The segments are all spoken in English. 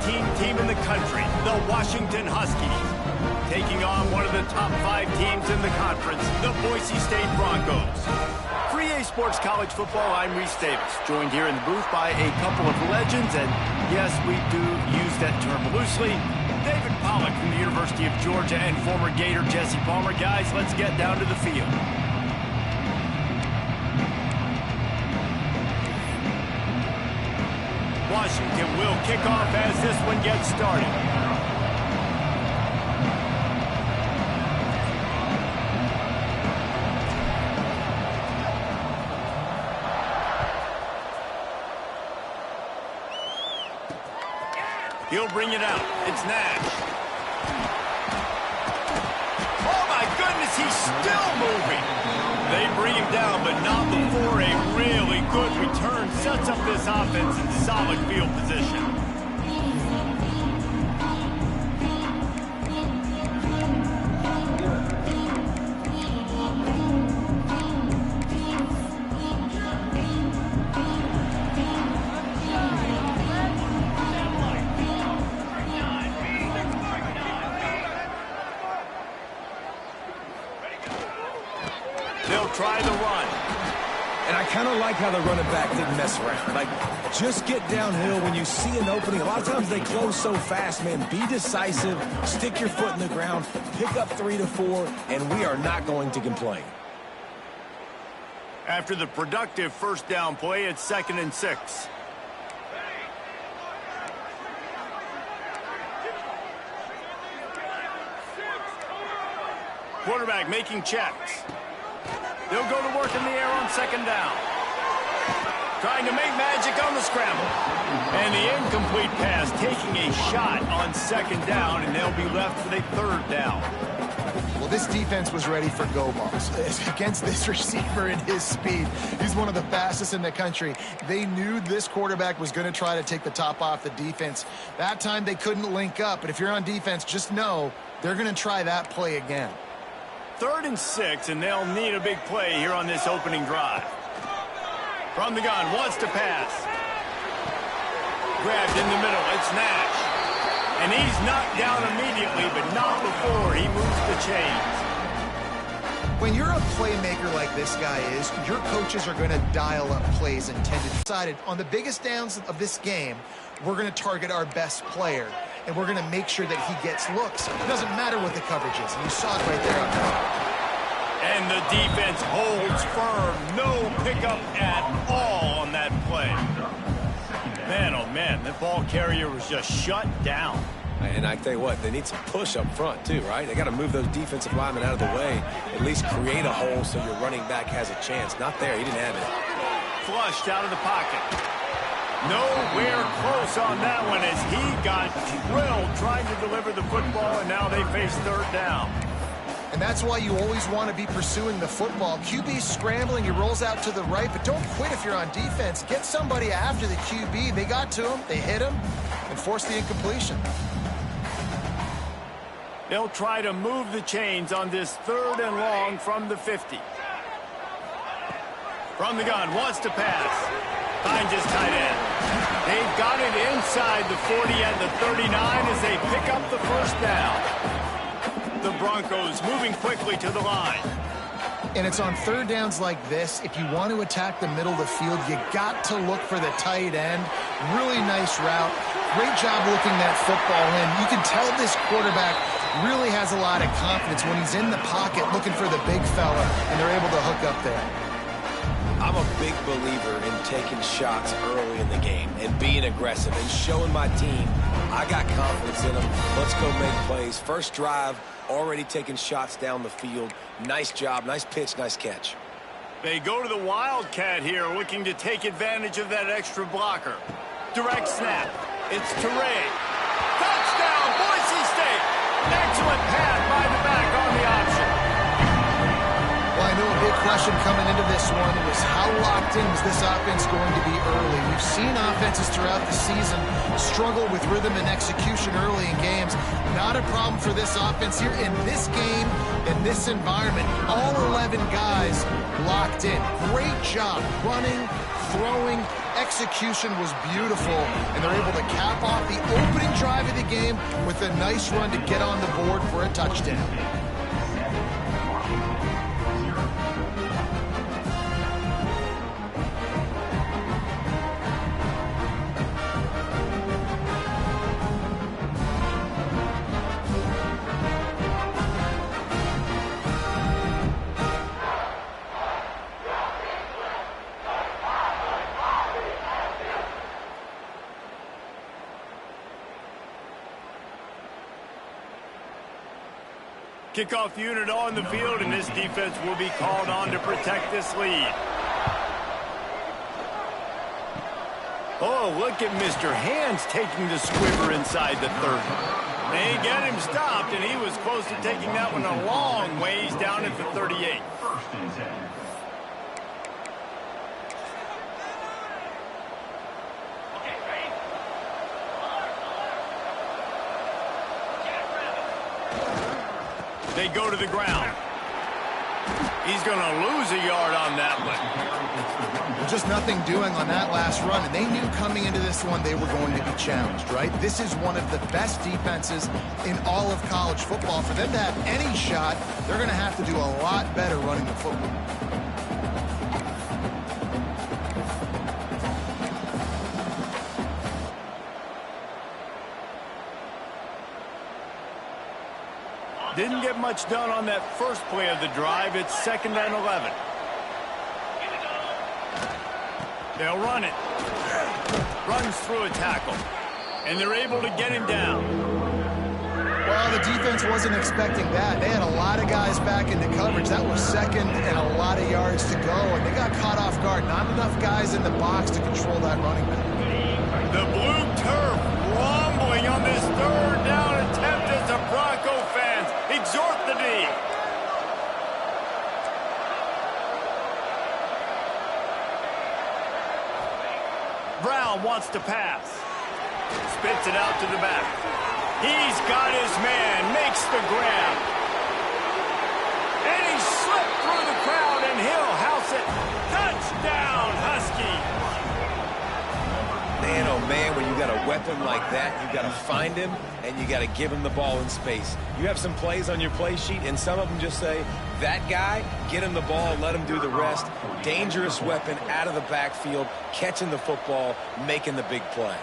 team in the country, the Washington Huskies, taking on one of the top 5 teams in the conference, the Boise State Broncos. For EA Sports College Football, I'm Reese Davis, joined here in the booth by a couple of legends, and yes, we do use that term loosely. David Pollack from the University of Georgia and former Gator Jesse Palmer. Guys, let's get down to the field. Washington will kick off as this one gets started. He'll bring it out. It's Nash. Oh, my goodness, he's still moving. They bring him down, but not before a really good return sets up this offense in solid field position. They'll try the run. And I kind of like how the running back didn't mess around. Like, just get downhill when you see an opening. A lot of times they close so fast, man. Be decisive, stick your foot in the ground, pick up 3 to 4, and we are not going to complain. After the productive first down play, it's 2nd and 6. Quarterback making checks. They'll go to work in the air on 2nd down. Trying to make magic on the scramble. And the incomplete pass taking a shot on 2nd down, and they'll be left with a 3rd down. Well, this defense was ready for go balls. Against this receiver and his speed, he's one of the fastest in the country. They knew this quarterback was going to try to take the top off the defense. That time they couldn't link up, but if you're on defense, just know they're going to try that play again. 3rd and 6, and they'll need a big play here on this opening drive. From the gun, wants to pass. Grabbed in the middle, it's Nash. And he's knocked down immediately, but not before he moves the chains. When you're a playmaker like this guy is, your coaches are going to dial up plays intended. Decided on the biggest downs of this game, we're going to target our best player. And we're going to make sure that he gets looks. It doesn't matter what the coverage is. And you saw it right there on top. And the defense holds firm. No pickup at all on that play. Man, oh man, the ball carrier was just shut down. And I tell you what, they need some push up front too, right? They got to move those defensive linemen out of the way. At least create a hole so your running back has a chance. Not there. He didn't have it. Flushed out of the pocket. Nowhere close on that one as he got drilled trying to deliver the football, and now they face 3rd down. And that's why you always want to be pursuing the football. QB's scrambling, he rolls out to the right, but don't quit if you're on defense. Get somebody after the QB. They got to him, they hit him, and forced the incompletion. They'll try to move the chains on this 3rd and long from the 50. From the gun, wants to pass. Finds his tight end. They've got it inside the 40 and the 39 as they pick up the 1st down. The Broncos moving quickly to the line. And it's on 3rd downs like this. If you want to attack the middle of the field, you got to look for the tight end. Really nice route. Great job looking that football in. You can tell this quarterback really has a lot of confidence when he's in the pocket looking for the big fella, and they're able to hook up there. I'm a big believer in taking shots early in the game and being aggressive and showing my team I got confidence in them. Let's go make plays. First drive, already taking shots down the field. Nice job, nice pitch, nice catch. They go to the Wildcat here, looking to take advantage of that extra blocker. Direct snap. It's Teray. Touchdown, Boise State. Excellent pass by the back on the option. Well, I know a big question coming into this one was how locked in was this offense going to be early? We've seen offenses throughout the season struggle with rhythm and execution early in games. Not a problem for this offense here. In this game, in this environment, all 11 guys locked in. Great job running, throwing, Execution was beautiful, and they're able to cap off the opening drive of the game with a nice run to get on the board for a touchdown. Kickoff unit on the field, and this defense will be called on to protect this lead. Oh, look at Mr. Hands taking the squiver inside the 30. They get him stopped, and he was close to taking that one a long ways down at the 38. They go to the ground. He's going to lose a yard on that one. Just nothing doing on that last run, and they knew coming into this one they were going to be challenged, right? This is one of the best defenses in all of college football. For them to have any shot, they're going to have to do a lot better running the football. Didn't get much done on that first play of the drive. It's 2nd and 11. They'll run it. Runs through a tackle. And they're able to get him down. Well, the defense wasn't expecting that. They had a lot of guys back into coverage. That was 2nd and a lot of yards to go. And they got caught off guard. Not enough guys in the box to control that running back. The blue turf rumbling on this 3rd down attempt as the Bronco fans exhort the D. Brown wants to pass. Spits it out to the back. He's got his man, makes the grab. And he slipped through the crowd, and he'll house it. Touchdown, Husky. Man, oh man, when you got a weapon like that, you got to find him, and you got to give him the ball in space. You have some plays on your play sheet, and some of them just say, that guy, get him the ball, let him do the rest. Dangerous weapon out of the backfield, catching the football, making the big play.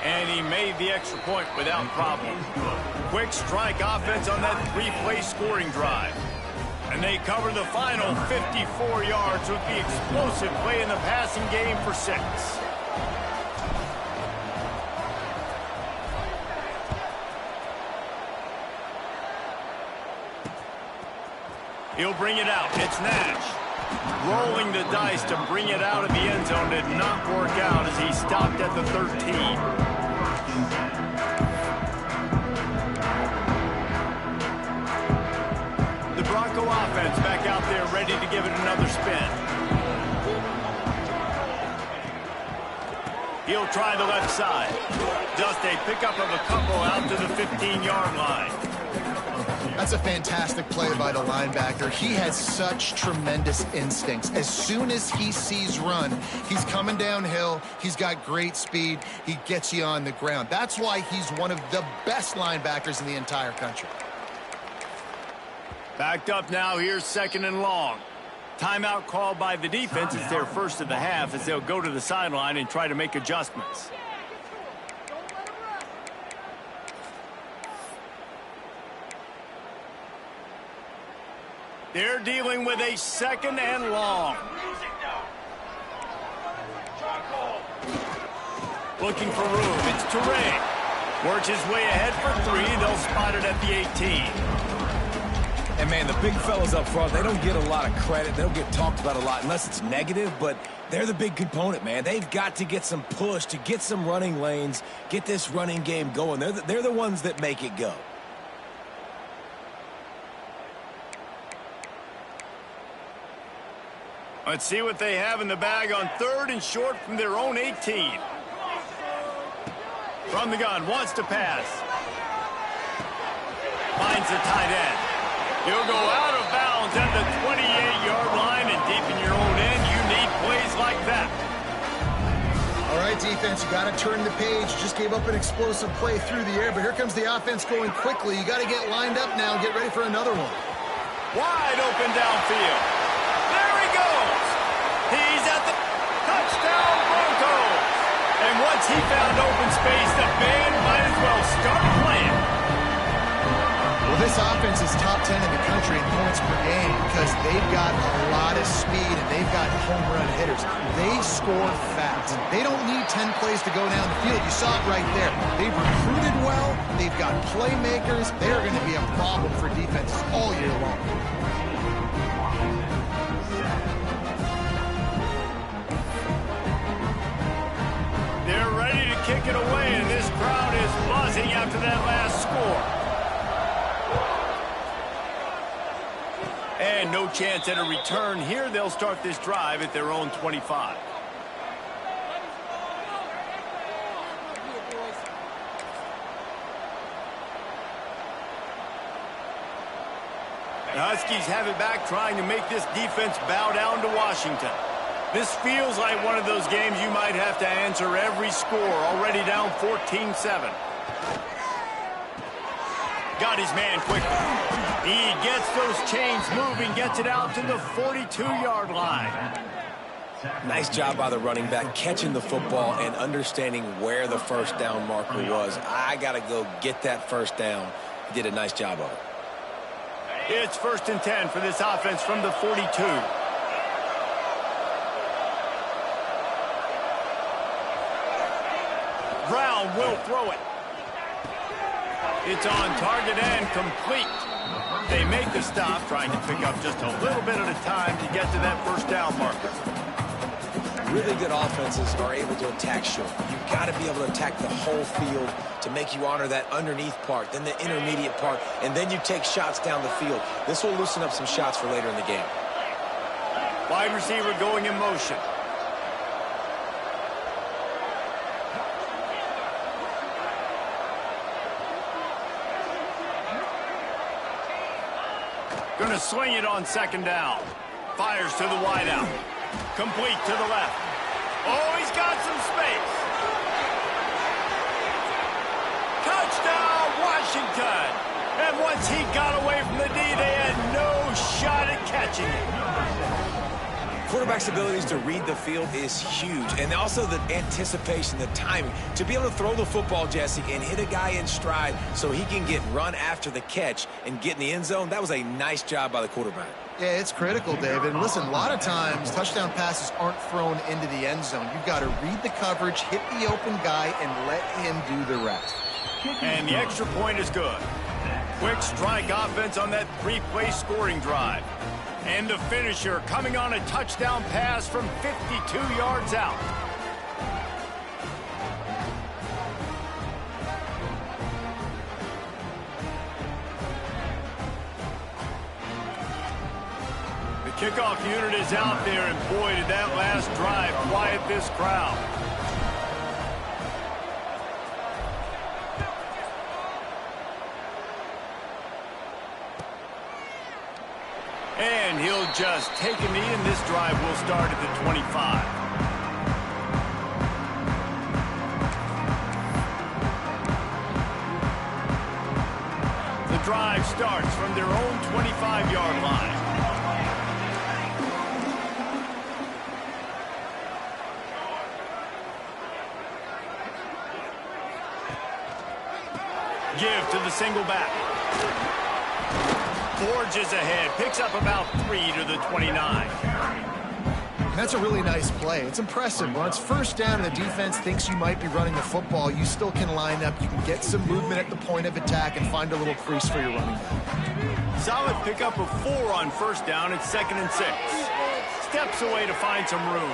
And he made the extra point without problem. Quick strike offense on that 3-play scoring drive. And they cover the final 54 yards with the explosive play in the passing game for 6. He'll bring it out. It's Nash. Rolling the dice to bring it out of the end zone did not work out as he stopped at the 13. Bronco offense back out there ready to give it another spin. He'll try the left side. Just a pickup of a couple out to the 15-yard line. That's a fantastic play by the linebacker. He has such tremendous instincts. As soon as he sees run, he's coming downhill. He's got great speed. He gets you on the ground. That's why he's one of the best linebackers in the entire country. Backed up now, here's 2nd and long. Timeout called by the defense. It's their first of the half as they'll go to the sideline and try to make adjustments. They're dealing with a 2nd and long. Looking for room. It's Toure. Works his way ahead for 3. They'll spot it at the 18. And, man, the big fellas up front, they don't get a lot of credit. They don't get talked about a lot unless it's negative, but they're the big component, man. They've got to get some push, to get some running lanes, get this running game going. They're the ones that make it go. Let's see what they have in the bag on 3rd and short from their own 18. From the gun, wants to pass. Finds the tight end. He'll go out of bounds at the 28-yard line and deep in your own end. You All right, defense, you got to turn the page. Just gave up an explosive play through the air, but here comes the offense going quickly. You got to get lined up now and get ready for another one. Wide open downfield. There he goes. He's at the touchdown Broncos. And once he found open space, the band might as well start playing. Well, this offense is top 10 in the country in points per game because they've got a lot of speed and they've got home run hitters. They score fast. They don't need 10 plays to go down the field. You saw it right there. They've recruited well. They've got playmakers. They're going to be a problem for defenses all year long. They're ready to kick it away, and this crowd is buzzing after that last score. And no chance at a return here. They'll start this drive at their own 25. The Huskies have it back, trying to make this defense bow down to Washington. This feels like one of those games you might have to answer every score, already down 14-7. Got his man quickly. He gets those chains moving, gets it out to the 42-yard line. Nice job by the running back, catching the football and understanding where the first down marker was. I got to go get that first down. He did a nice job of it. It's 1st and 10 for this offense from the 42. Brown will throw it. It's on target and complete. They make the stop, trying to pick up just a little bit at a time to get to that first down marker. Really good offenses are able to attack short. You've got to be able to attack the whole field to make you honor that underneath part, then the intermediate part, and then you take shots down the field. This will loosen up some shots for later in the game. Wide receiver going in motion. Going to swing it on 2nd down. Fires to the wideout. Complete to the left. Oh, he's got some space. Touchdown, Washington. And once he got away from the D, they had no shot at catching it. Quarterback's abilities to read the field is huge, and also the anticipation, the timing. To be able to throw the football, Jesse, and hit a guy in stride so he can get run after the catch and get in the end zone, that was a nice job by the quarterback. Yeah, it's critical, David. And listen, a lot of times touchdown passes aren't thrown into the end zone. You've got to read the coverage, hit the open guy, and let him do the rest. And the extra point is good. Quick strike offense on that 3-play scoring drive. And the finisher coming on a touchdown pass from 52 yards out. The kickoff unit is out there, and boy, did that last drive quiet this crowd. And he'll just take a knee, and this drive will start at the 25. The drive starts from their own 25-yard line. Give to the single back. Forges ahead, picks up about 3 to the 29. That's a really nice play. It's impressive. When it's 1st down and the defense thinks you might be running the football, you still can line up. You can get some movement at the point of attack and find a little crease for your running back. Solid pickup of 4 on 1st down at 2nd and 6. Steps away to find some room.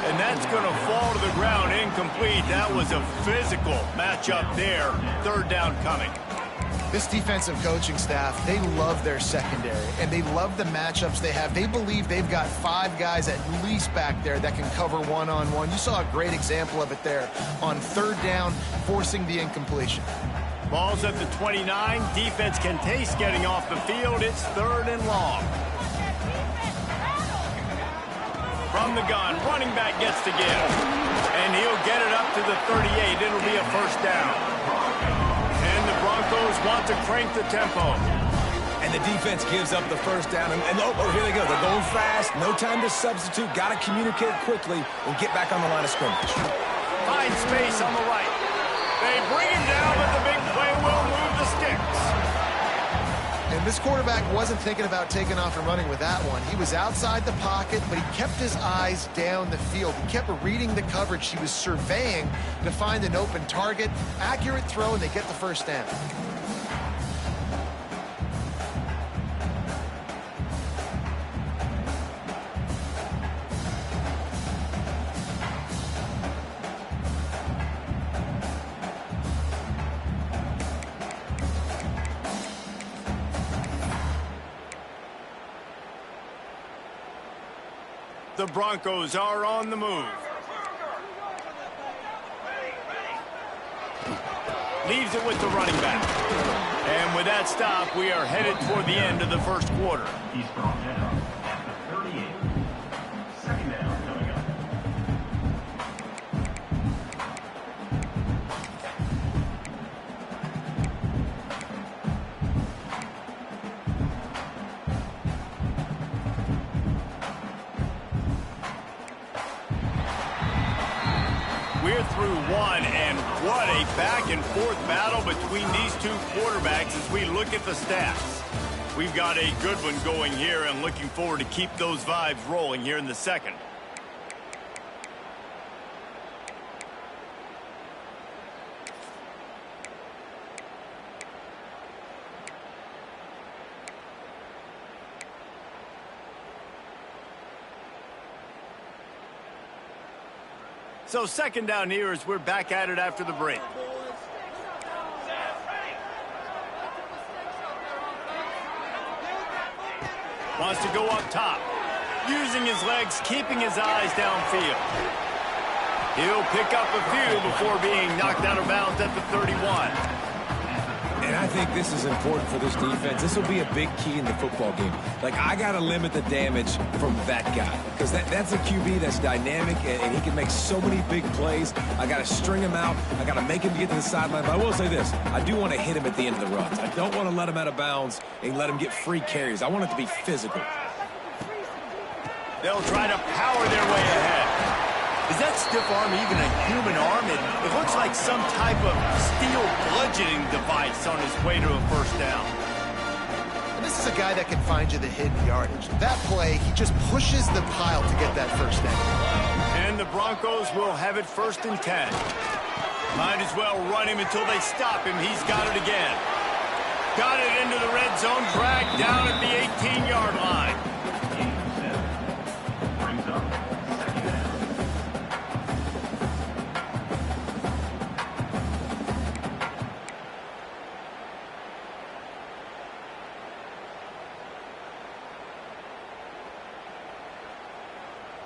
And that's going to fall to the ground incomplete. That was a physical matchup there. 3rd down coming. This defensive coaching staff, they love their secondary, and they love the matchups they have. They believe they've got 5 guys at least back there that can cover one-on-one. You saw a great example of it there on 3rd down, forcing the incompletion. Ball's at the 29. Defense can taste getting off the field. It's 3rd and long. From the gun, running back gets to give. And he'll get it up to the 38. It'll be a first down. And the Broncos want to crank the tempo. And the defense gives up the first down. And here they go. They're going fast. No time to substitute. Got to communicate quickly and get back on the line of scrimmage. Find space on the right. They bring him down, but the big play will move the sticks. And this quarterback wasn't thinking about taking off and running with that one. He was outside the pocket, but he kept his eyes down the field. He kept reading the coverage. He was surveying to find an open target. Accurate throw, and they get the first down. The Broncos are on the move. Leaves it with the running back. And with that stop, we are headed toward the end of the first quarter. He's brought down at the 38. Second down coming up. We're through one, and what a back-and-forth battle between these two quarterbacks as we look at the stats. We've got a good one going here, and looking forward to keep those vibes rolling here in the second. So second down here as we're back at it after the break. Wants to go up top. Using his legs, keeping his eyes downfield. He'll pick up a few before being knocked out of bounds at the 31. And I think this is important for this defense. This will be a big key in the football game. Like, I got to limit the damage from that guy. Because that's a QB that's dynamic, and he can make so many big plays. I got to string him out. I got to make him get to the sideline. But I will say this. I do want to hit him at the end of the runs. I don't want to let him out of bounds and let him get free carries. I want it to be physical. They'll try to power their way ahead. Is that stiff arm even a human arm? It looks like some type of steel bludgeoning device on his way to a first down. And this is a guy that can find you the hidden yardage. That play, he just pushes the pile to get that first down. And the Broncos will have it 1st and 10. Might as well run him until they stop him. He's got it again. Got it into the red zone, dragged down at the 18-yard line.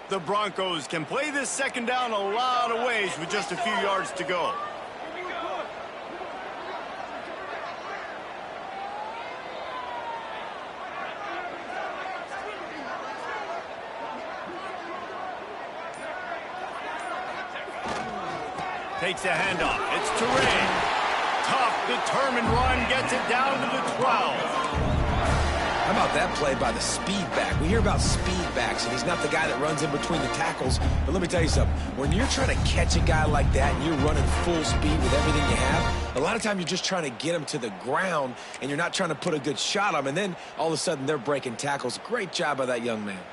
The Broncos can play this second down a lot of ways with just a few yards to go. Takes a handoff. It's Terrain. Tough, determined run. Gets it down to the 12. How about that play by the speed back? We hear about speed backs, and he's not the guy that runs in between the tackles. But let me tell you something. When you're trying to catch a guy like that and you're running full speed with everything you have, a lot of times you're just trying to get him to the ground, and you're not trying to put a good shot on him. And then all of a sudden they're breaking tackles. Great job by that young man.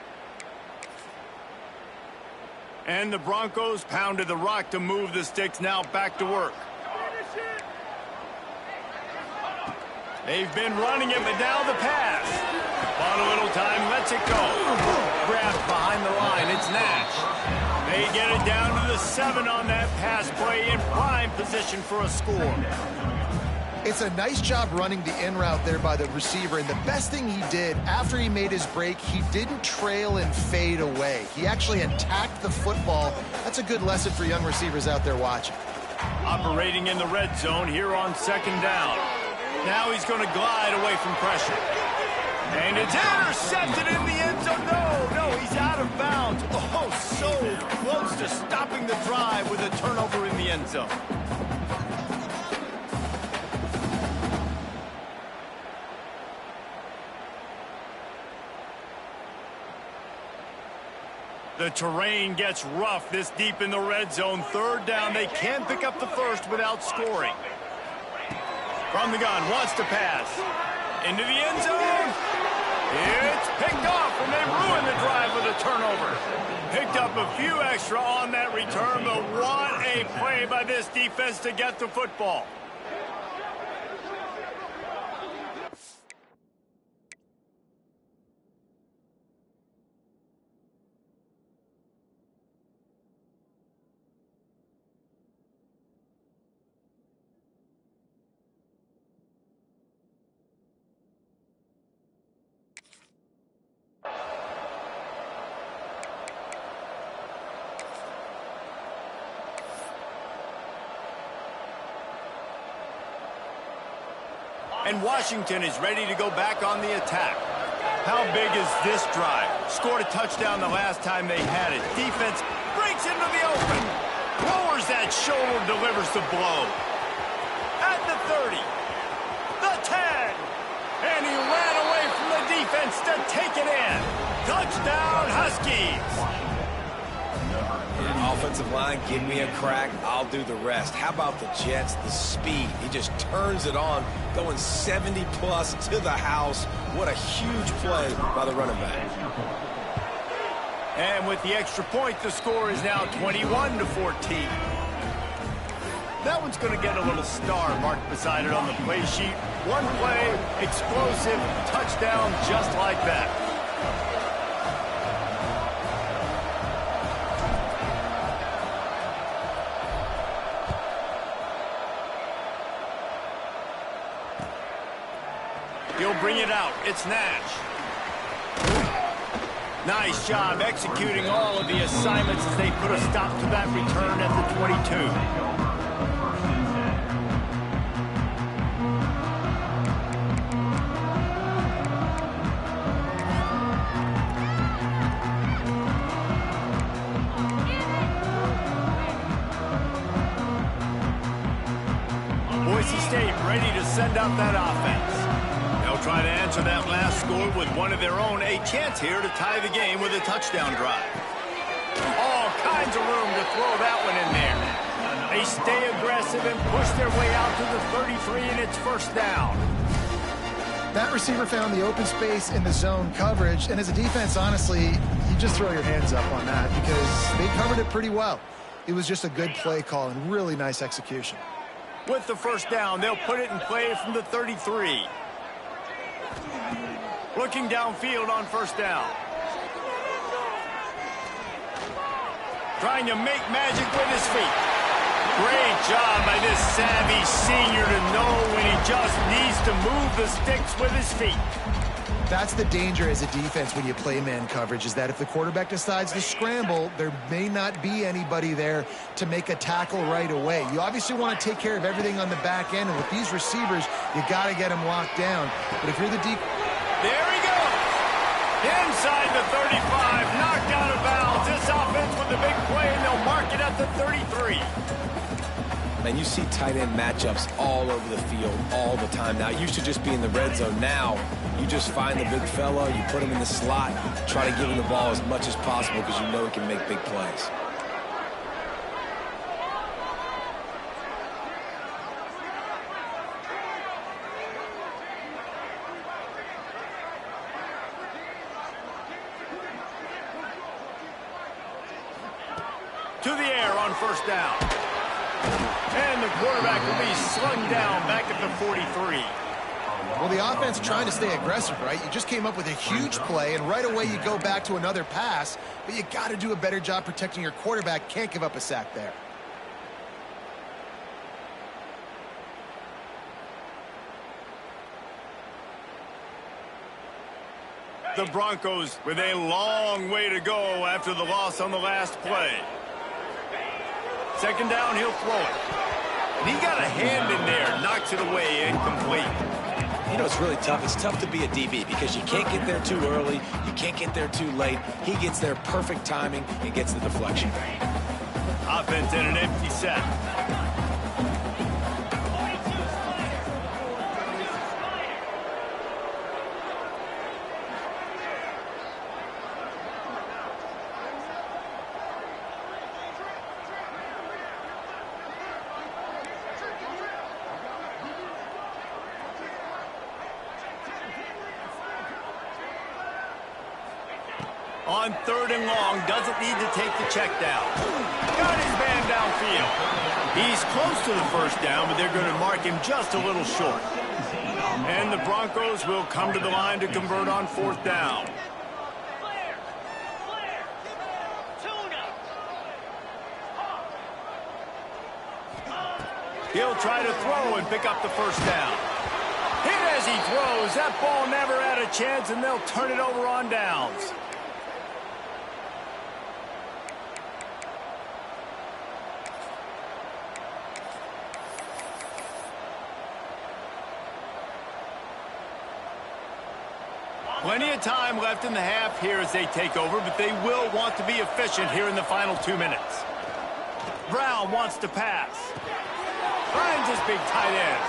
And the Broncos pounded the rock to move the sticks. Now back to work. They've been running it, but now the pass. On a little time, lets it go. Grabbed behind the line, it's Nash. They get it down to the 7 on that pass play, in prime position for a score. It's a nice job running the in route there by the receiver, and the best thing he did after he made his break, he didn't trail and fade away. He actually attacked the football. That's a good lesson for young receivers out there watching. Operating in the red zone here on second down. Now he's going to glide away from pressure. And it's intercepted in the end zone. No, he's out of of bounds. Oh, so close to stopping the drive with a turnover in the end zone. The terrain gets rough this deep in the red zone. Third down, they can pick up the first without scoring. From the gun, wants to pass. Into the end zone. It's picked off, and they ruin the drive with a turnover. Picked up a few extra on that return, but what a play by this defense to get the football. And Washington is ready to go back on the attack. How big is this drive? Scored a touchdown the last time they had it. Defense breaks into the open. Lowers that shoulder, delivers the blow. At the 30. The 10. And he ran away from the defense to take it in. Touchdown, Huskies. Offensive line, give me a crack, I'll do the rest. How about the Jets, the speed? He just turns it on, going 70-plus to the house. What a huge play by the running back. And with the extra point, the score is now 21-14. That one's going to get a little star marked beside it on the play sheet. One play, explosive, touchdown just like that. He'll bring it out. It's Nash. Nice job executing all of the assignments as they put a stop to that return at the 22. Boise State ready to send out that offense. They'll try to answer that last score with one of their own. A chance here to tie the game with a touchdown drive. All kinds of room to throw that one in there. They stay aggressive and push their way out to the 33, and it's first down. That receiver found the open space in the zone coverage, and as a defense, honestly, you just throw your hands up on that because they covered it pretty well. It was just a good play call and really nice execution. With the first down, they'll put it in play from the 33. Looking downfield on first down. Trying to make magic with his feet. Great job by this savvy senior to know when he just needs to move the sticks with his feet. That's the danger as a defense when you play man coverage, is that if the quarterback decides to scramble, there may not be anybody there to make a tackle right away. You obviously want to take care of everything on the back end, and with these receivers, you got to get them locked down. But if you're the deep... There he goes. Inside the 35, knocked out of bounds. This offense with the big play, and they'll mark it at the 33. Man, you see tight end matchups all over the field all the time. Now, it used to just be in the red zone. Now, you just find the big fella, you put him in the slot, try to give him the ball as much as possible because you know he can make big plays. To the air on first down. And the quarterback will be slung down back at the 43. Well, the offense trying to stay aggressive, right? You just came up with a huge play, and right away you go back to another pass, but you got to do a better job protecting your quarterback. Can't give up a sack there. The Broncos with a long way to go after the loss on the last play. Second down, he'll throw it. And he got a hand in there, knocks it away, incomplete. You know, it's really tough. It's tough to be a DB because you can't get there too early. You can't get there too late. He gets there perfect timing and gets the deflection. Offense in an empty set. On 3rd and long, doesn't need to take the check down. Got his man downfield. He's close to the first down, but they're going to mark him just a little short. And the Broncos will come to the line to convert on 4th down. He'll try to throw and pick up the first down. Hit as he throws. That ball never had a chance, and they'll turn it over on downs. Plenty of time left in the half here as they take over, but they will want to be efficient here in the final 2 minutes. Brown wants to pass. Finds his big tight end.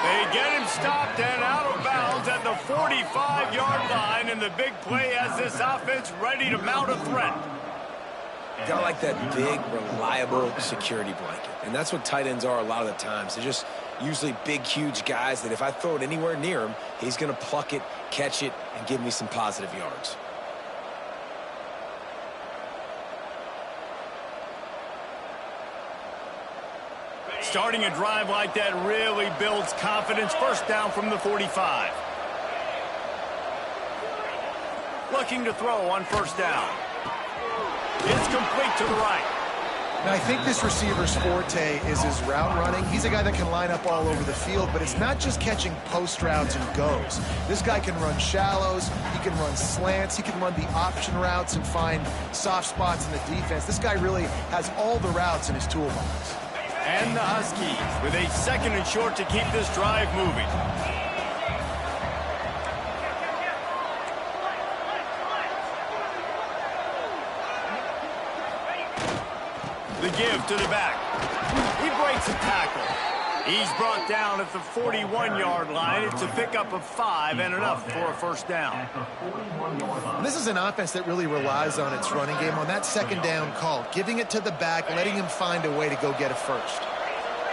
They get him stopped and out of bounds at the 45-yard line, and the big play has this offense ready to mount a threat. Got like that big, reliable security blanket. And that's what tight ends are a lot of the times. They're just usually big, huge guys that if I throw it anywhere near him, he's going to pluck it, catch it, and give me some positive yards. Starting a drive like that really builds confidence. First down from the 45. Looking to throw on 1st down. It's complete to the right. Now, I think this receiver's forte is his route running. He's a guy that can line up all over the field, but it's not just catching post routes and goes. This guy can run shallows, he can run slants, he can run the option routes and find soft spots in the defense. This guy really has all the routes in his toolbox. And the Huskies with a 2nd and short to keep this drive moving. The give to the back. He breaks a tackle. He's brought down at the 41-yard line. It's a pickup of 5 and enough for a first down. And this is an offense that really relies on its running game on that 2nd down call, giving it to the back, letting him find a way to go get a first.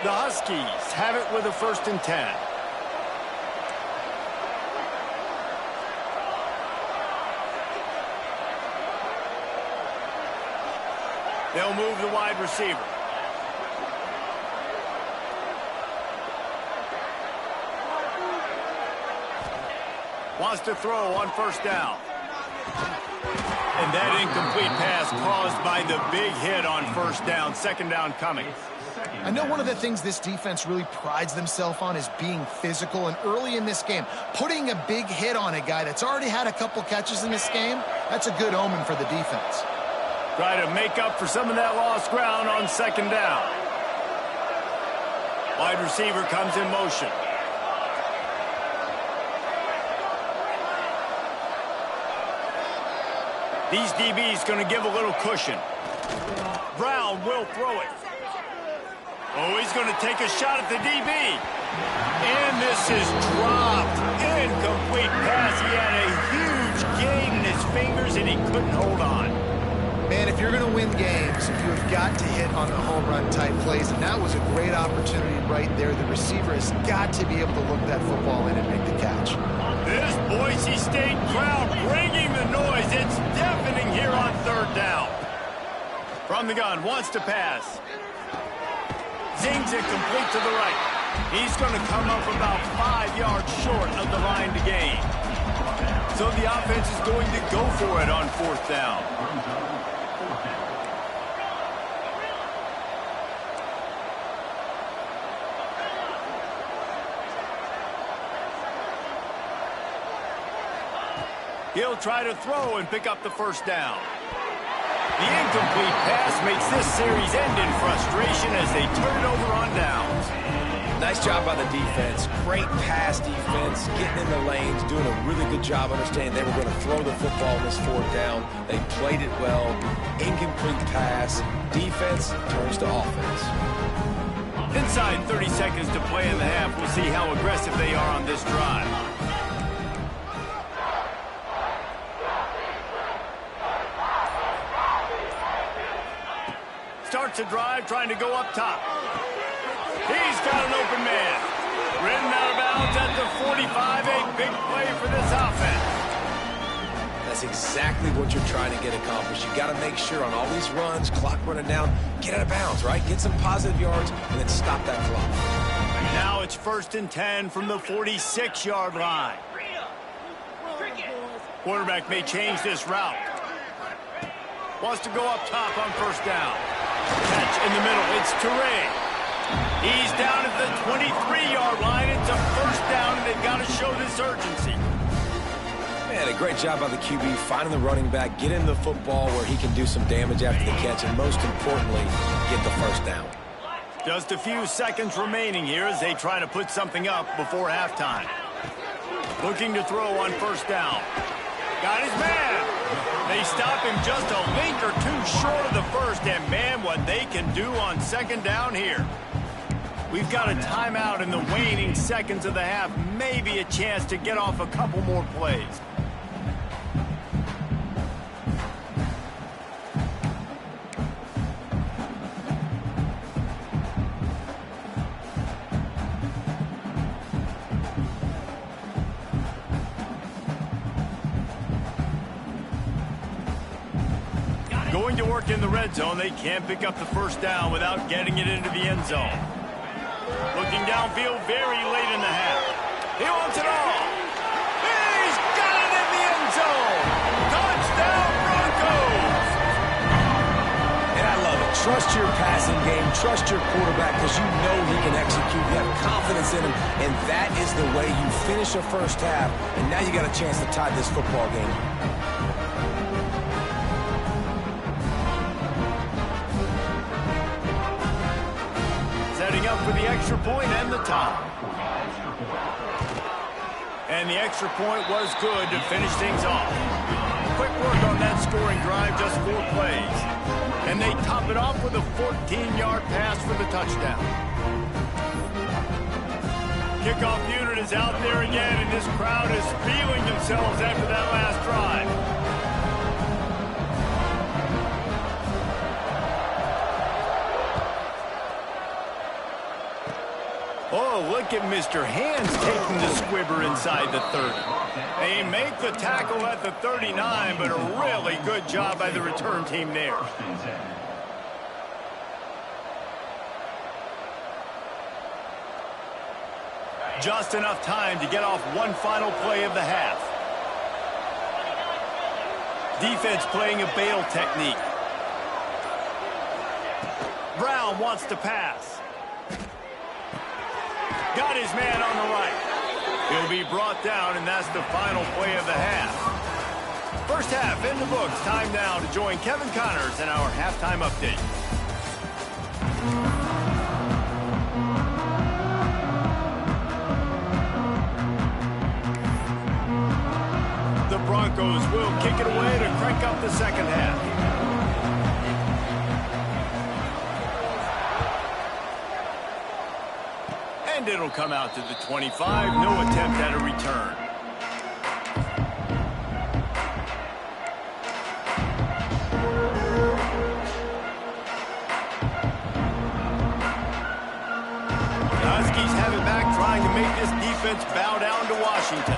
The Huskies have it with a 1st and 10. They'll move the wide receiver. Wants to throw on 1st down. And that incomplete pass caused by the big hit on 1st down. 2nd down coming. I know one of the things this defense really prides themselves on is being physical, and early in this game, putting a big hit on a guy that's already had a couple catches in this game, that's a good omen for the defense. Try to make up for some of that lost ground on 2nd down. Wide receiver comes in motion. These DBs going to give a little cushion. Brown will throw it. Oh, he's going to take a shot at the DB. And this is dropped. Incomplete pass. He had a huge gain in his fingers, and he couldn't hold on. Man, if you're going to win games, you have got to hit on the home run type plays, and that was a great opportunity right there. The receiver has got to be able to look that football in and make the catch. This Boise State crowd bringing the noise. It's deafening here on 3rd down. From the gun, wants to pass. Zings it complete to the right. He's going to come up about 5 yards short of the line to gain. So the offense is going to go for it on 4th down. He'll try to throw and pick up the 1st down. The incomplete pass makes this series end in frustration as they turn it over on downs. Nice job by the defense. Great pass defense, getting in the lanes, doing a really good job understanding they were going to throw the football on this fourth down. They played it well. Incomplete pass. Defense turns to offense. Inside 30 seconds to play in the half. We'll see how aggressive they are on this drive. Starts a drive trying to go up top. He's got an open man. Ridden out of bounds at the 45. A big play for this offense. That's exactly what you're trying to get accomplished. You got to make sure on all these runs, clock running down, get out of bounds, right? Get some positive yards and then stop that clock. Now it's 1st and 10 from the 46-yard line. Quarterback may change this route. Wants to go up top on 1st down. Catch in the middle. It's Toure. He's down at the 23-yard line. It's a 1st down, and they've got to show this urgency. Man, a great job by the QB finding the running back, get him the football where he can do some damage after the catch, and most importantly, get the 1st down. Just a few seconds remaining here as they try to put something up before halftime. Looking to throw on 1st down. Got his man. They stop him just a link or two short of the 1st, and man, what they can do on 2nd down here. We've got a timeout in the waning seconds of the half, maybe a chance to get off a couple more plays. Going to work in the red zone, they can't pick up the 1st down without getting it into the end zone. Looking downfield very late in the half. He wants it all. He's got it in the end zone. Touchdown, Broncos. And I love it. Trust your passing game. Trust your quarterback because you know he can execute. You have confidence in him, and that is the way you finish a 1st half, and now you got a chance to tie this football game. Setting up for the extra point and the tie. And the extra point was good to finish things off. Quick work on that scoring drive, just 4 plays. And they top it off with a 14-yard pass for the touchdown. Kickoff unit is out there again, and this crowd is feeling themselves after that last drive. Oh, look at Mr. Hands taking the squibber inside the 30. They make the tackle at the 39, but a really good job by the return team there. Just enough time to get off one final play of the half. Defense playing a bail technique. Brown wants to pass. Got his man on the right. He'll be brought down, and that's the final play of the half. 1st half in the books. Time now to join Kevin Connors in our halftime update. The Broncos will kick it away to crank up the 2nd half. And it'll come out to the 25. No attempt at a return. The Huskies have it back, trying to make this defense bow down to Washington.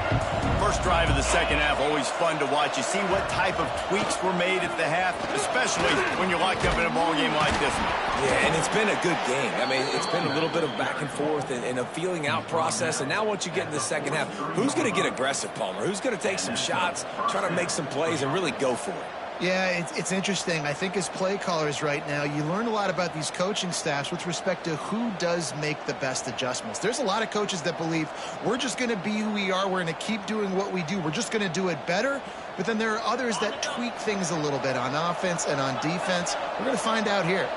1st drive of the 2nd half, always fun to watch. You see what type of tweaks were made at the half, especially when you're locked up in a ball game like this one. Yeah, and it's been a good game. I mean, it's been a little bit of back and forth and a feeling out process. And now once you get in the 2nd half, who's going to get aggressive, Palmer? Who's going to take some shots, try to make some plays, and really go for it? Yeah, it's interesting. I think as play callers right now, you learn a lot about these coaching staffs with respect to who does make the best adjustments. There's a lot of coaches that believe we're just going to be who we are. We're going to keep doing what we do. We're just going to do it better. But then there are others that tweak things a little bit on offense and on defense. We're going to find out here.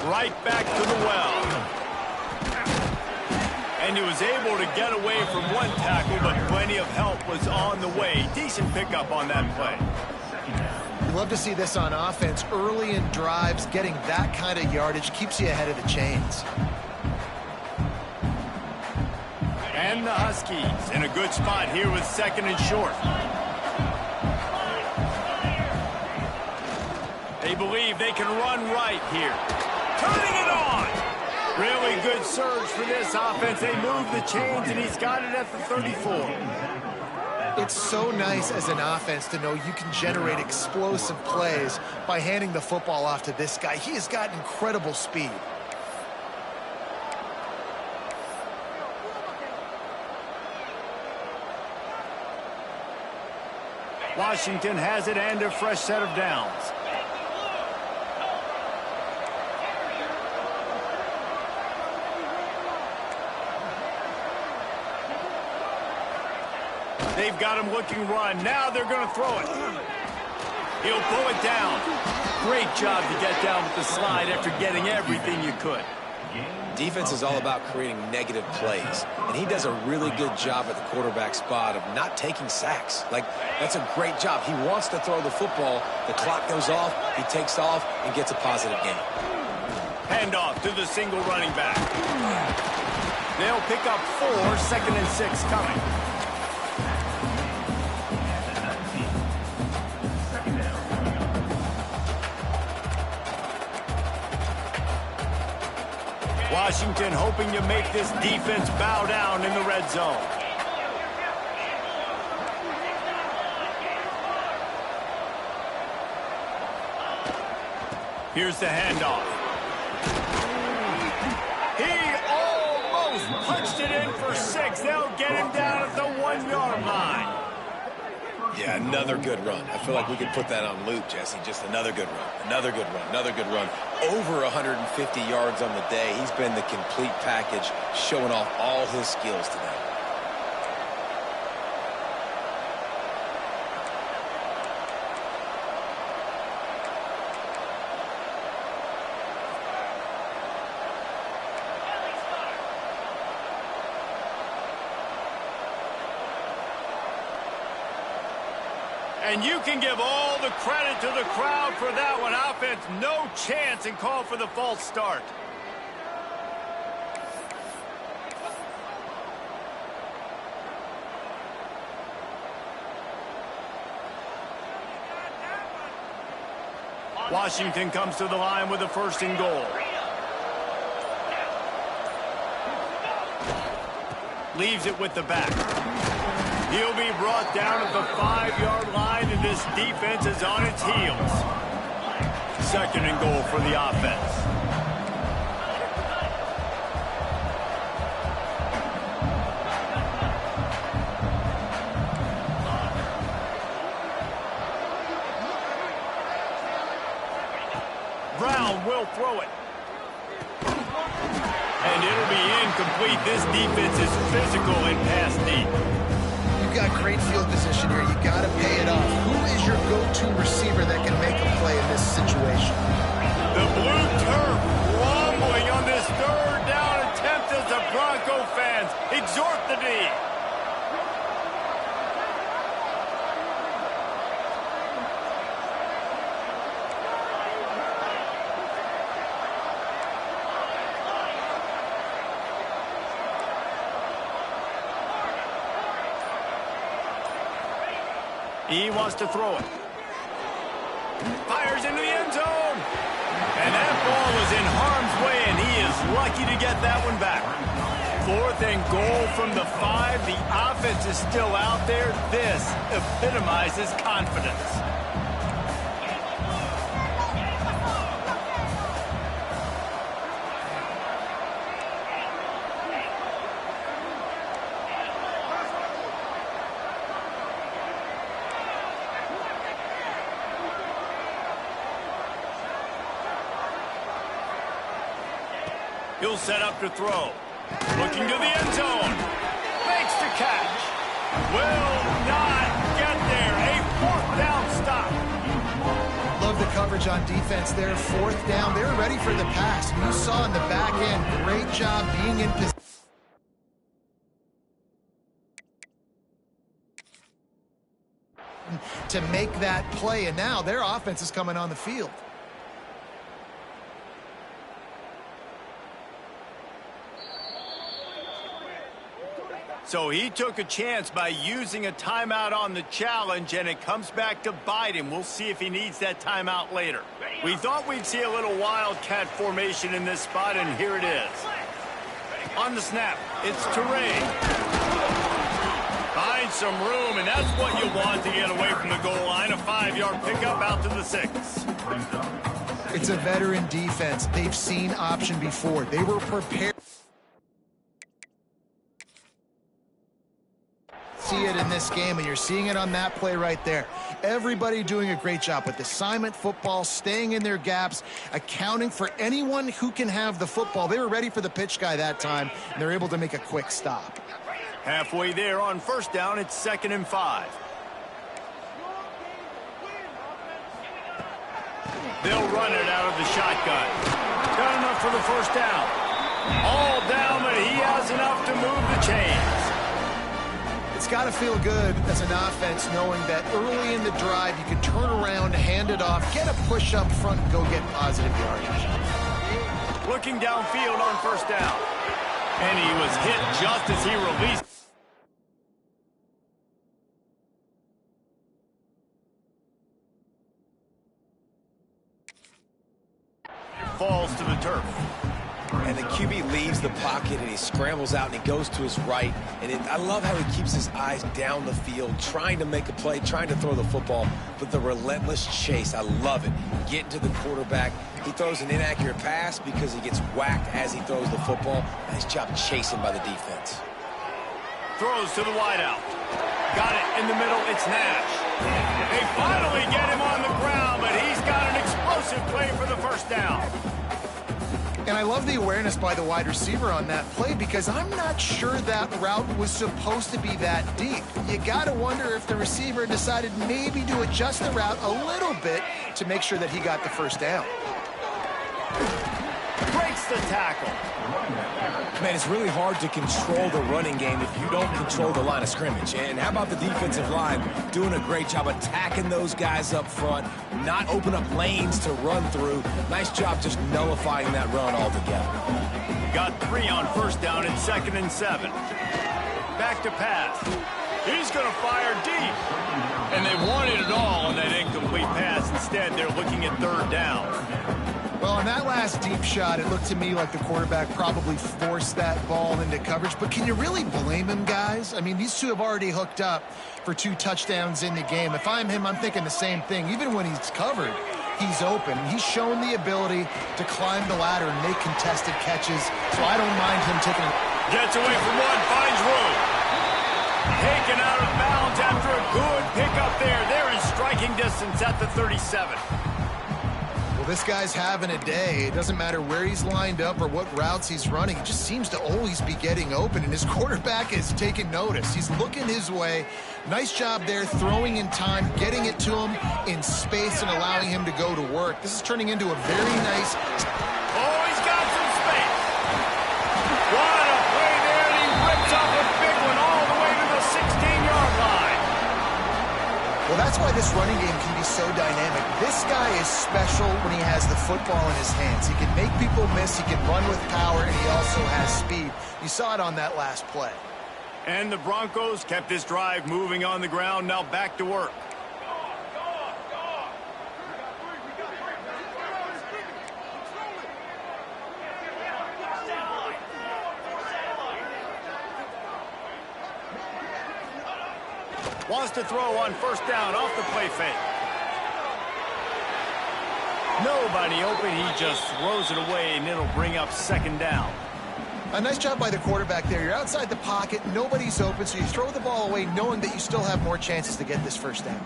Right back to the well. And he was able to get away from one tackle, but plenty of help was on the way. Decent pickup on that play. You love to see this on offense. Early in drives, getting that kind of yardage keeps you ahead of the chains. And the Huskies in a good spot here with 2nd and short. They believe they can run right here. Turning it on! Really good surge for this offense. They move the chains, and he's got it at the 34. It's so nice as an offense to know you can generate explosive plays by handing the football off to this guy. He has got incredible speed. Washington has it and a fresh set of downs. They've got him looking run. Now they're going to throw it. He'll pull it down. Great job to get down with the slide after getting everything you could. Defense is all about creating negative plays, and he does a really good job at the quarterback spot of not taking sacks. Like, that's a great job. He wants to throw the football. The clock goes off, he takes off, and gets a positive gain. Handoff to the single running back. They'll pick up 4, 2nd and 6 coming. Washington hoping to make this defense bow down in the red zone. Here's the handoff. He almost punched it in for 6. They'll get him down at the 1-yard line. Yeah, another good run. I feel like we could put that on loop, Jesse. Just another good run, another good run, another good run. Over 150 yards on the day. He's been the complete package, showing off all his skills today. And you can give all the credit to the crowd for that one. Offense, no chance, and call for the false start. Washington comes to the line with a 1st and goal. Leaves it with the back. He'll be brought down at the 5-yard line, and this defense is on its heels. 2nd and goal for the offense. Brown will throw it. And it'll be incomplete. This defense is physical and pass deep. Got great field position here. You got to pay it off. Who is your go-to receiver that can make a play in this situation? The blue turf rumbling on this 3rd down attempt as the Bronco fans exhort the D. He wants to throw it. Fires into the end zone. And that ball was in harm's way, and he is lucky to get that one back. 4th and goal from the 5. The offense is still out there. This epitomizes confidence. He'll set up to throw. Looking to the end zone. Makes the catch. Will not get there. A 4th down stop. Love the coverage coverage on defense there. Fourth down. They were ready for the pass. You saw in the back end, great job being in position to make that play, and now their offense is coming on the field. So he took a chance by using a timeout on the challenge, and it comes back to bite him. We'll see if he needs that timeout later. We thought we'd see a little wildcat formation in this spot, and here it is. On the snap, it's Teray. Find some room, and that's what you want to get away from the goal line. A 5-yard pickup out to the 6. It's a veteran defense. They've seen option before. They were prepared. See it in this game, and you're seeing it on that play right there. Everybody doing a great job with assignment football, staying in their gaps, accounting for anyone who can have the football. They were ready for the pitch guy that time, and they're able to make a quick stop. Halfway there on first down, it's 2nd and 5. They'll run it out of the shotgun. Got enough for the first down. All down, but he has enough to move the chains. It's got to feel good as an offense knowing that early in the drive you can turn around, hand it off, get a push up front, and go get positive yardage. Looking downfield on first down. And he was hit just as he released. Falls to the turf. And the QB leaves the pocket, and he scrambles out, and he goes to his right. And I love how he keeps his eyes down the field, trying to make a play, trying to throw the football, but the relentless chase, I love it. Getting to the quarterback. He throws an inaccurate pass because he gets whacked as he throws the football. Nice job chasing by the defense. Throws to the wideout. Got it in the middle. It's Nash. They finally get him on the ground, but he's got an explosive play for the first down. And I love the awareness by the wide receiver on that play, because I'm not sure that route was supposed to be that deep. You got to wonder if the receiver decided maybe to adjust the route a little bit to make sure that he got the first down. Breaks the tackle. Man, it's really hard to control the running game if you don't control the line of scrimmage. And how about the defensive line doing a great job attacking those guys up front, not open up lanes to run through. Nice job just nullifying that run altogether. Got 3 on first down and 2nd and 7. Back to pass. He's going to fire deep. And they wanted it all on that incomplete pass. Instead, they're looking at 3rd down. Well, on that last deep shot, it looked to me like the quarterback probably forced that ball into coverage. But can you really blame him, guys? I mean, these two have already hooked up for 2 touchdowns in the game. If I'm him, I'm thinking the same thing. Even when he's covered, he's open. He's shown the ability to climb the ladder and make contested catches. So I don't mind him taking it. Gets away from one, finds room. Taken out of bounds after a good pickup there. They're in striking distance at the 37. Well, this guy's having a day. It doesn't matter where he's lined up or what routes he's running. He just seems to always be getting open, and his quarterback is taking notice. He's looking his way. Nice job there, throwing in time, getting it to him in space and allowing him to go to work. This is turning into a very nice... Oh, he's got some space. What a play there, and he rips off a big one all the way to the 16-yard line. Well, that's why this running game can be so dynamic. This guy is special when he has the football in his hands. He can make people miss, he can run with power, and he also has speed. You saw it on that last play. And the Broncos kept this drive moving on the ground, now back to work. Wants to throw on first down off the play fake. Nobody open, he just throws it away, and it'll bring up 2nd down. A nice job by the quarterback there. You're outside the pocket, nobody's open, so you throw the ball away knowing that you still have more chances to get this first down.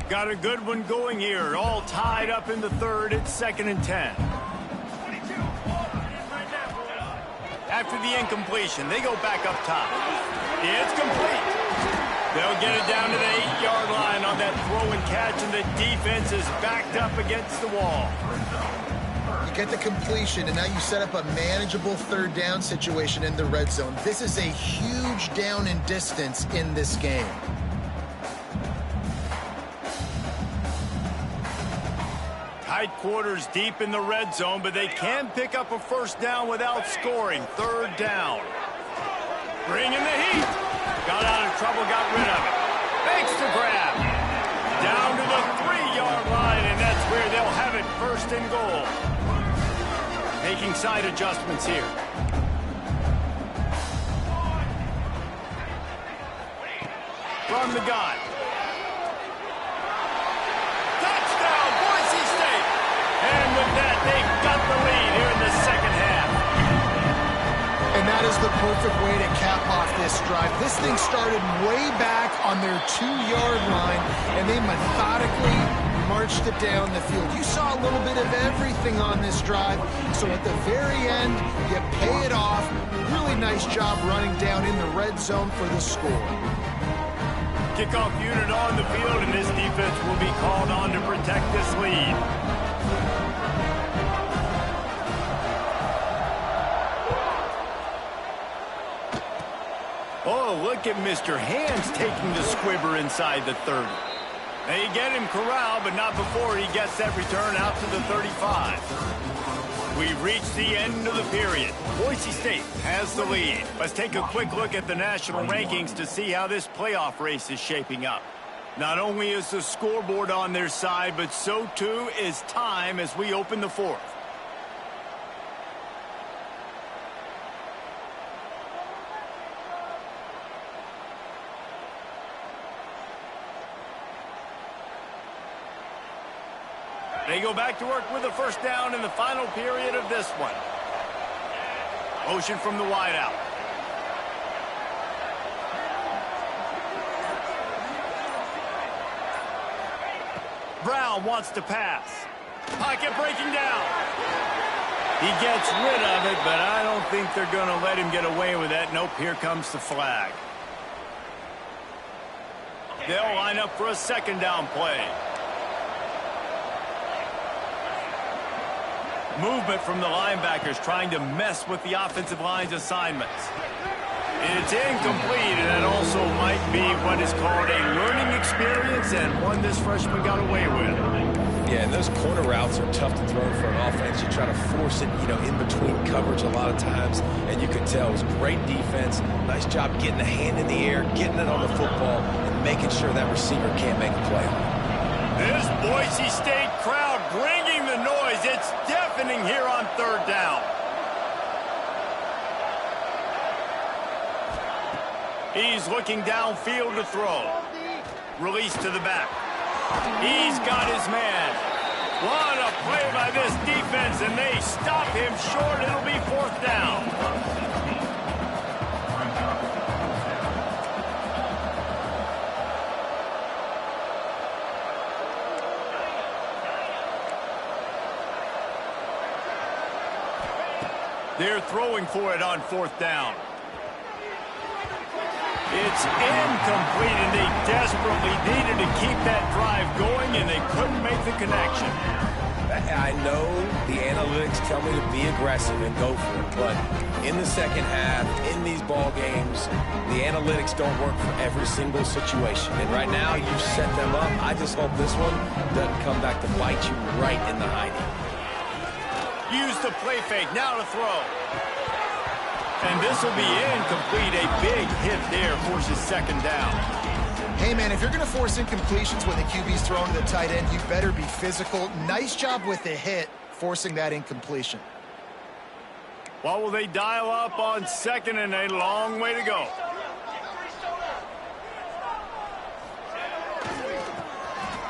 Got a good one going here. All tied up in the 3rd. It's 2nd and 10. After the incompletion, they go back up top. It's complete. They'll get it down to the 8-yard line on that throw and catch, and the defense is backed up against the wall. You get the completion, and now you set up a manageable third down situation in the red zone. This is a huge down in distance in this game. Tight quarters deep in the red zone, but they can pick up a first down without scoring. Third down. Bring in the heat. Got out of trouble, got rid of it. Makes the grab. Down to the 3-yard line, and that's where they'll have it, first and goal. Making side adjustments here. From the gun. Touchdown, Boise State. And with that, they've got the lead here in the second half. And that is the perfect way to cap off this drive. This thing started way back on their 2-yard line, and they methodically marched it down the field. You saw a little bit of everything on this drive, so at the very end, you pay it off. Really nice job running down in the red zone for the score. Kickoff unit on the field, and this defense will be called on to protect this lead. Oh, look at Mr. Hands taking the squibber inside the 30. They get him corralled, but not before he gets that return out to the 35. We've reached the end of the period. Boise State has the lead. Let's take a quick look at the national rankings to see how this playoff race is shaping up. Not only is the scoreboard on their side, but so too is time as we open the fourth. They go back to work with a first down in the final period of this one. Motion from the wideout. Brown wants to pass. Pocket breaking down. He gets rid of it, but I don't think they're going to let him get away with that. Nope, here comes the flag. They'll line up for a second down play. Movement from the linebackers trying to mess with the offensive line's assignments. It's incomplete, and that also might be what is called a learning experience, and one this freshman got away with. Yeah, and those corner routes are tough to throw for an offense. You try to force it, in between coverage a lot of times, and you can tell it was great defense. Nice job getting the hand in the air, getting it on the football, and making sure that receiver can't make a play on it. This Boise State crowd bringing the noise. It's deafening here on third down. He's looking downfield to throw. Release to the back. He's got his man. What a play by this defense, and they stop him short. It'll be fourth down. They're throwing for it on fourth down. It's incomplete, and they desperately needed to keep that drive going, and they couldn't make the connection. I know the analytics tell me to be aggressive and go for it, but in the second half, in these ball games, the analytics don't work for every single situation. And right now, you've set them up. I just hope this one doesn't come back to bite you right in the hiney. Use the play fake, now to throw. And this will be incomplete. A big hit there forces second down. Hey, man, if you're going to force incompletions when the QB's throwing to the tight end, you better be physical. Nice job with the hit, forcing that incompletion. What will they dial up on second, and a long way to go?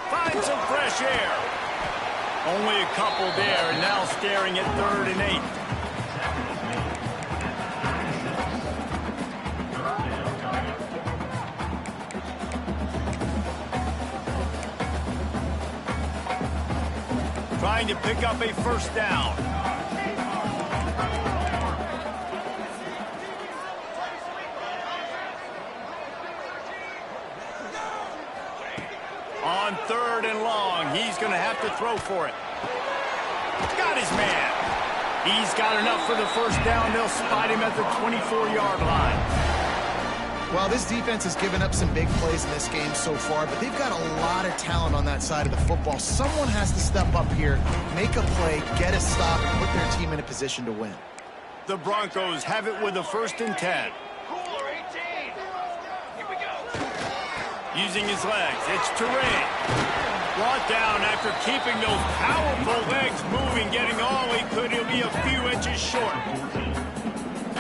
Find some fresh air. Only a couple there, and now staring at 3rd and 8. Trying to pick up a first down. On 3rd and long, he's going to have to throw for it. Got his man. He's got enough for the first down. They'll spot him at the 24-yard line. Well, this defense has given up some big plays in this game so far, but they've got a lot of talent on that side of the football. Someone has to step up here, make a play, get a stop, and put their team in a position to win. The Broncos have it with a 1st and 10. Using his legs, it's Terrain. Brought down after keeping those powerful legs moving, getting all he could. He'll be a few inches short.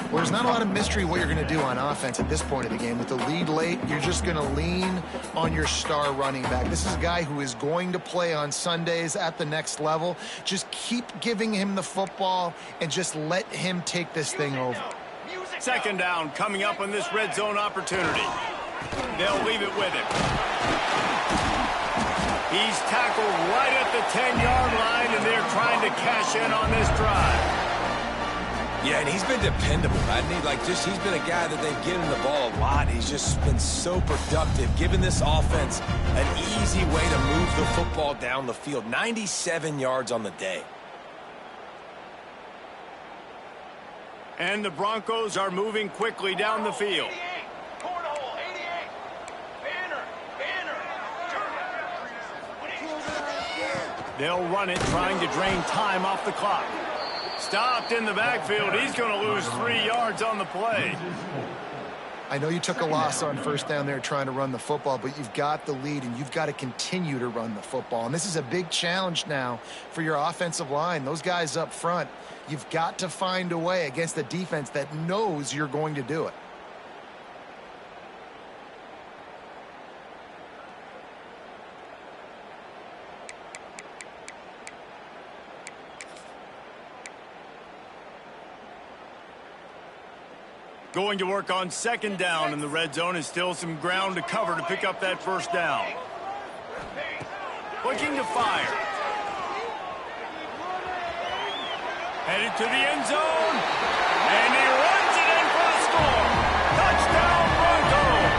Well, there's not a lot of mystery what you're going to do on offense at this point of the game. With the lead late, you're just going to lean on your star running back. This is a guy who is going to play on Sundays at the next level. Just keep giving him the football and just let him take this thing over. 2nd down coming up on this red zone opportunity. They'll leave it with him. He's tackled right at the 10-yard line, and they're trying to cash in on this drive. Yeah, and he's been dependable, hasn't he? He's been a guy that they've given the ball a lot. He's just been so productive, giving this offense an easy way to move the football down the field. 97 yards on the day. And the Broncos are moving quickly down the field. They'll run it, trying to drain time off the clock. Stopped in the backfield. He's going to lose 3 yards on the play. I know you took a loss on 1st down there trying to run the football, but you've got the lead, and you've got to continue to run the football. And this is a big challenge now for your offensive line. Those guys up front, you've got to find a way against a defense that knows you're going to do it. Going to work on 2nd down in the red zone, and still some ground to cover to pick up that 1st down. Looking to fire. Headed to the end zone. And he runs it in for the score. Touchdown, Broncos.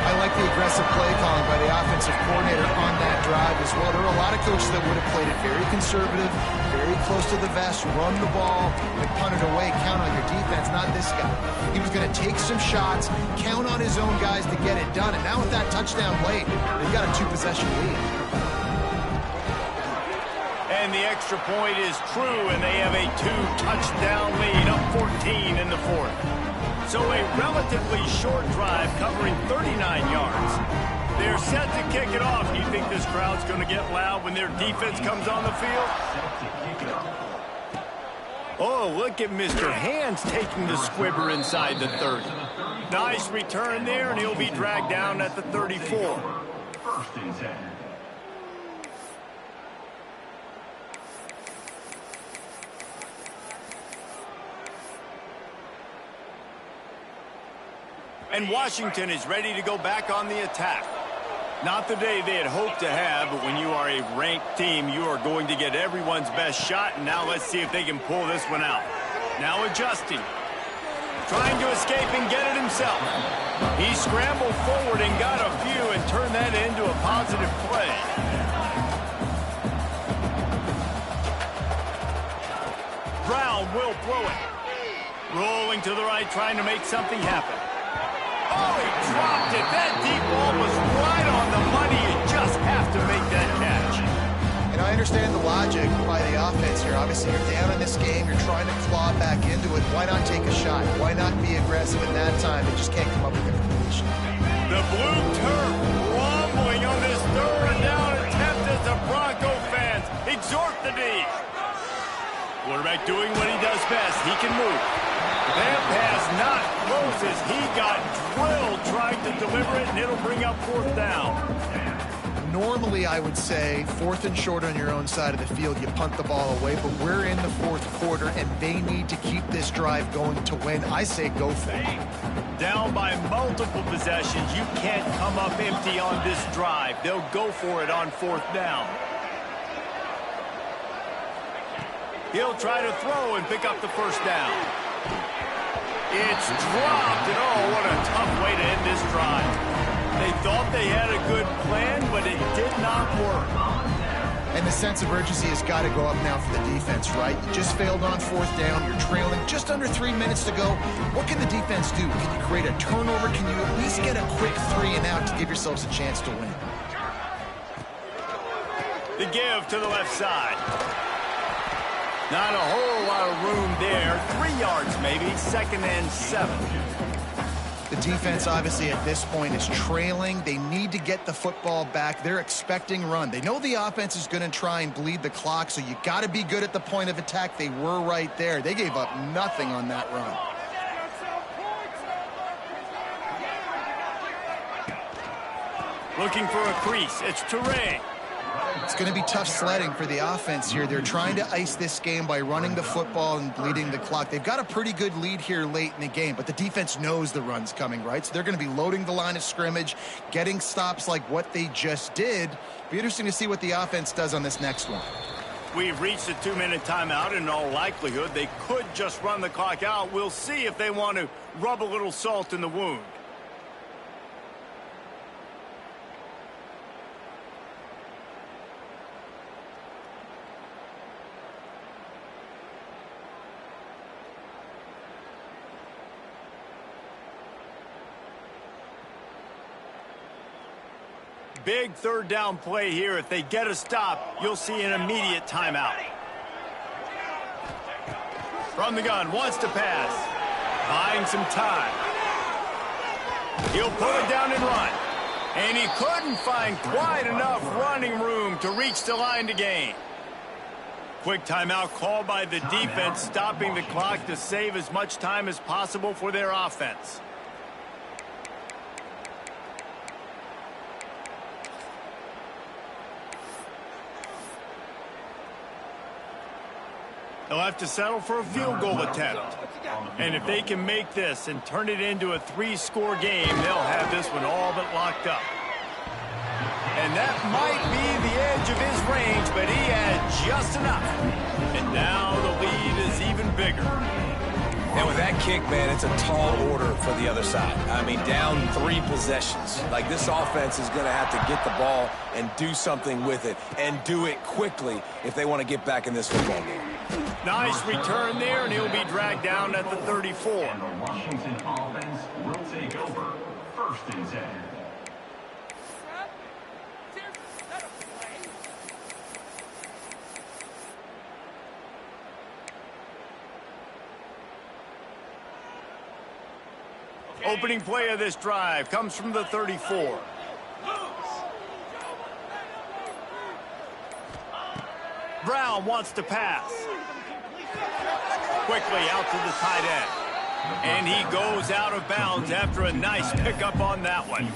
I like the aggressive play calling by the offensive coordinator on that drive as well. There are a lot of coaches that would have played it very conservative, very close to the vest, run the ball, and punt it away, count on your defense, not this guy. He was going to take some shots, count on his own guys to get it done, and now with that touchdown late, they've got a 2-possession lead. And the extra point is true, and they have a 2-touchdown lead, up 14 in the 4th. So a relatively short drive covering 39 yards. They're set to kick it off. Do you think this crowd's going to get loud when their defense comes on the field? Oh, look at Mr. Hands taking the squibber inside the 30. Nice return there, and he'll be dragged down at the 34. 1st and 10. And Washington is ready to go back on the attack. Not the day they had hoped to have, but when you are a ranked team, you are going to get everyone's best shot, and now let's see if they can pull this one out. Now adjusting. Trying to escape and get it himself. He scrambled forward and got a few and turned that into a positive play. Brown will throw it. Rolling to the right, trying to make something happen. Oh, he dropped it. That deep ball was right on the money. You just have to make that catch. And I understand the logic by the offense here. Obviously, you're down in this game. You're trying to claw back into it. Why not take a shot? Why not be aggressive in that time? They just can't come up with a completion. The blue turf rumbling on this 3rd down attempt as the Bronco fans exhort the D. Quarterback doing what he does best. He can move. That pass not close as he got drilled trying to deliver it, and it'll bring up 4th down. Normally, I would say 4th and short on your own side of the field, you punt the ball away, but we're in the 4th quarter, and they need to keep this drive going to win. I say go for it. Down by multiple possessions, you can't come up empty on this drive. They'll go for it on 4th down. He'll try to throw and pick up the 1st down. It's dropped, and oh, what a tough way to end this drive. They thought they had a good play. not work. And the sense of urgency has got to go up now for the defense, right? You just failed on 4th down. You're trailing just under 3 minutes to go. What can the defense do? Can you create a turnover? Can you at least get a quick 3 and out to give yourselves a chance to win? The give to the left side. Not a whole lot of room there. 3 yards maybe. 2nd and 7. The defense, obviously, at this point is trailing. They need to get the football back. They're expecting run. They know the offense is going to try and bleed the clock, so you got to be good at the point of attack. They were right there. They gave up nothing on that run. Looking for a crease. It's Toure. It's going to be tough sledding for the offense here. They're trying to ice this game by running the football and bleeding the clock. They've got a pretty good lead here late in the game, but the defense knows the run's coming, right? So they're going to be loading the line of scrimmage, getting stops like what they just did. Be interesting to see what the offense does on this next one. We've reached a 2-minute timeout. In all likelihood, they could just run the clock out. We'll see if they want to rub a little salt in the wound. Big 3rd down play here. If they get a stop, you'll see an immediate timeout. From the gun, wants to pass. Buying some time. He'll pull it down and run. And he couldn't find quite enough running room to reach the line to gain. Quick timeout called by the defense, stopping the clock to save as much time as possible for their offense. They'll have to settle for a field goal attempt. And if they can make this and turn it into a 3-score game, they'll have this one all but locked up. And that might be the edge of his range, but he had just enough. And now the lead is even bigger. And with that kick, man, it's a tall order for the other side. I mean, down 3 possessions. Like, this offense is going to have to get the ball and do something with it, and do it quickly if they want to get back in this football game. Nice return there, and he'll be dragged down at the 34. And the Washington offense will take over. 1st and 10. Opening play of this drive comes from the 34. Brown wants to pass. Quickly out to the tight end. And he goes out of bounds after a nice pickup on that one.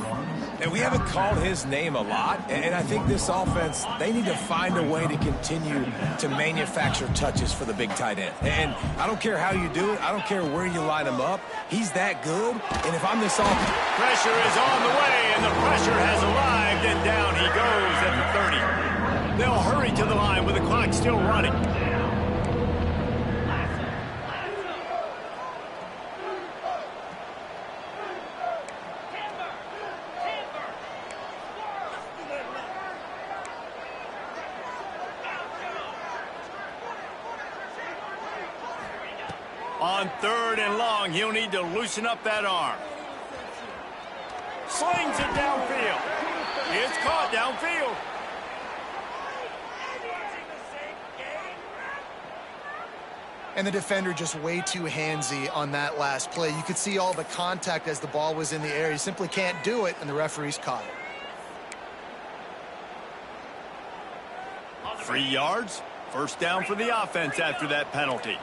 And we haven't called his name a lot, and I think this offense, they need to find a way to continue to manufacture touches for the big tight end. And I don't care how you do it. I don't care where you line him up. He's that good, and if I'm this offense... Pressure is on the way, and the pressure has arrived, and down he goes at the 30. They'll hurry to the line with the clock still running. On 3rd and long, he'll need to loosen up that arm. Slings it downfield. It's caught downfield. And the defender just way too handsy on that last play. You could see all the contact as the ball was in the air. He simply can't do it, and the referee's caught it. 3 yards. 1st down for the offense after that penalty.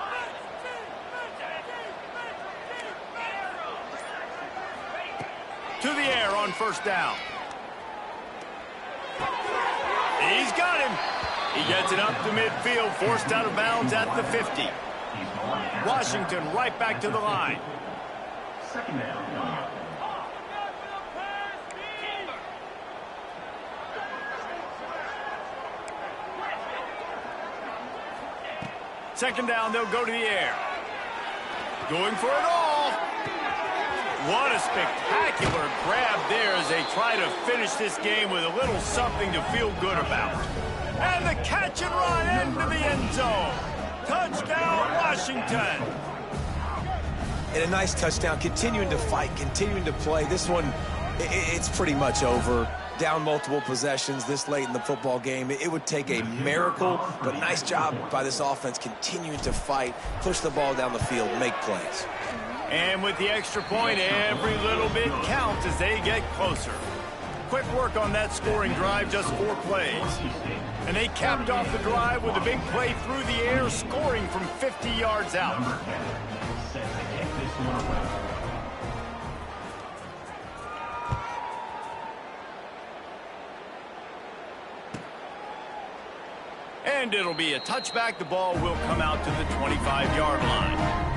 To the air on 1st down. He's got him. He gets it up to midfield, forced out of bounds at the 50. Washington right back to the line. 2nd down. Second down, they'll go to the air. Going for it all. What a spectacular grab there as they try to finish this game with a little something to feel good about. And the catch and run into the end zone. Touchdown, Washington. And a nice touchdown, continuing to fight, continuing to play. This one, it's pretty much over. Down multiple possessions this late in the football game. It would take a miracle, but nice job by this offense continuing to fight, push the ball down the field, make plays. And with the extra point, every little bit counts as they get closer. Quick work on that scoring drive, just 4 plays. And they capped off the drive with a big play through the air, scoring from 50 yards out. And it'll be a touchback. The ball will come out to the 25-yard line.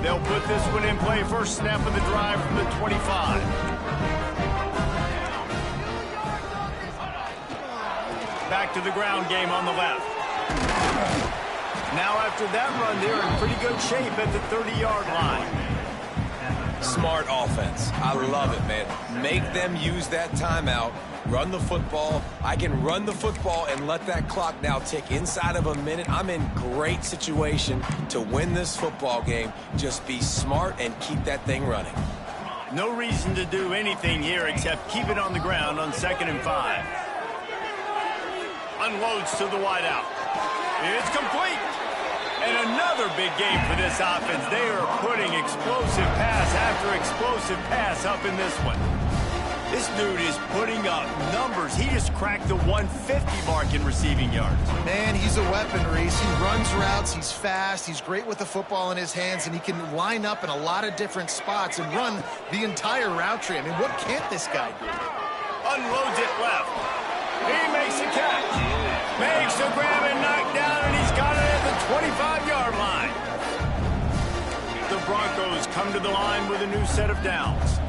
They'll put this one in play. First snap of the drive from the 25. Back to the ground game on the left. Now after that run, they're in pretty good shape at the 30-yard line. Smart offense. I love it, man. Make them use that timeout. Run the football. I can run the football and let that clock now tick inside of a minute. I'm in great situation to win this football game. Just be smart and keep that thing running. No reason to do anything here except keep it on the ground on 2nd and 5. Unloads to the wideout. It's complete. And another big game for this offense. They are putting explosive pass after explosive pass up in this one. This dude is putting up numbers. He just cracked the 150 mark in receiving yards. Man, he's a weapon, Reese. He runs routes. He's fast. He's great with the football in his hands, and he can line up in a lot of different spots and run the entire route tree. I mean, what can't this guy do? Unloads it left. He makes the catch. Makes the grab and knock down, and he's got it at the 25-yard line. The Broncos come to the line with a new set of downs.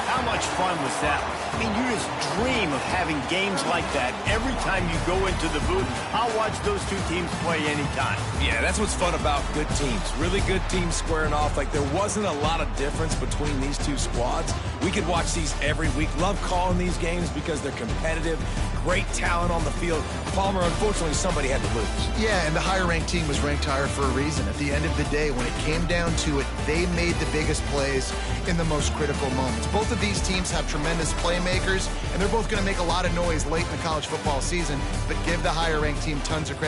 How much fun was that? I mean, you just dream of having games like that every time you go into the booth. I'll watch those two teams play anytime. Yeah, that's what's fun about good teams. Really good teams squaring off. Like, there wasn't a lot of difference between these two squads. We could watch these every week. Love calling these games because they're competitive. Great talent on the field. Palmer, unfortunately, somebody had to lose. Yeah, and the higher-ranked team was ranked higher for a reason. At the end of the day, when it came down to it, they made the biggest plays in the most critical moments. Both of these teams have tremendous playmakers, and they're both going to make a lot of noise late in the college football season, but give the higher-ranked team tons of credit.